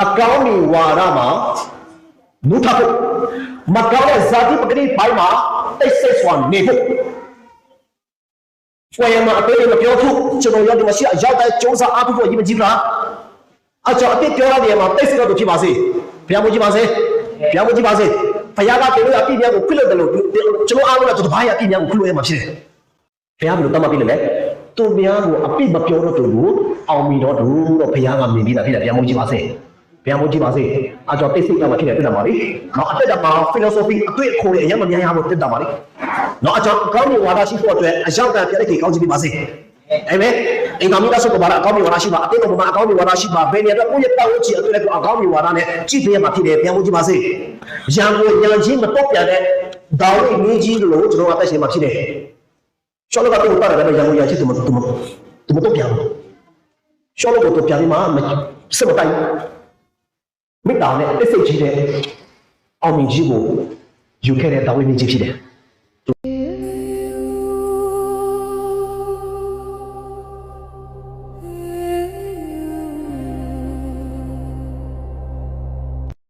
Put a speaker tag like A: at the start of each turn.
A: အကောင်းကြီးဝါဒမှာနုထဖို့မကောင်းတဲ့ဇာတိပဂတိပိုင်းမှာတိတ်ဆိတ်စွာနေဖို့ဆွေးမှာအပေးမပြောဖို့ကျွန်တော်ရောက်ဒီမှာရှိအရောက်တဲ့ကျုံးစားအားထုတ်ဖို့ရည်မကြီးလားအကြောင်းအပြစ်ပြောရတဲ့နေရာမှာတိတ်ဆိတ်တော့ဖြစ်ပါစေဘုရားမကြီးပါစေဘုရားမကြီးပါစေဘုရားကတင်လို့အပြစ်များကိုခွင့်လို့တယ်လို့ကျွန်တော်အားလုံးကတဘာရအပြစ်များကိုခွင့်လို့ရမှာဖြစ်တယ်ဘုရားဘယ်လိုတတ်မှတ်ပြီလဲသူများကိုအပြစ်မပြောတော့သူကိုအောင်မီတော့သူတော့ဘုရားကမြင်ပြီးတာဖြစ်တယ်ဘုရားမကြီးပါစေဘုရားမကြီးပါစေအကြောင်းတိတ်ဆိတ်ကမှဖြစ်တယ်တက်တာပါလေနော်အတက်တာမှာ philosophy အတွေ့အခေါ်ရဲ့အရင်မများရဖို့တက်တာပါလေနော်အကြောင်းအကောင်းကြီးဝါဒရှိဖို့အတွက်အရောက်တာပြတဲ့ခေကောင်းချင်ပါစေအဲ့မဲ့အင်္ဂါမိသားစုကဘာအကောင်းကြီးဝါဒရှိပါအတင်းတော်မှာအကောင်းကြီးဝါဒရှိပါဘယ်နေတော့ကိုယ့်ရဲ့တောင်းချီအတွက်လည်းအကောင်းကြီးဝါဒနဲ့ကြည့်ပြရမှာဖြစ်တယ်ဘုရားမကြီးပါစေရံကိုရံချင်းမတော့ပြန်တဲ့ဒေါင်းလေးကြီးလို့ကျွန်တော်အသက်ရှင်မှာဖြစ်တယ်ရှောလောကတော့တာတယ်ရံကိုရချင်းသူမတော့ပြန်ဘူးရှောလောကတော့ပြန်ပြီးမှစမတိုင်းမိသားနဲ့အစိတ်ကြီးတဲ့အောင်မြင်ကြီးကိုယူခဲ့တဲ့တောင်းလေးကြီးဖြစ်တယ်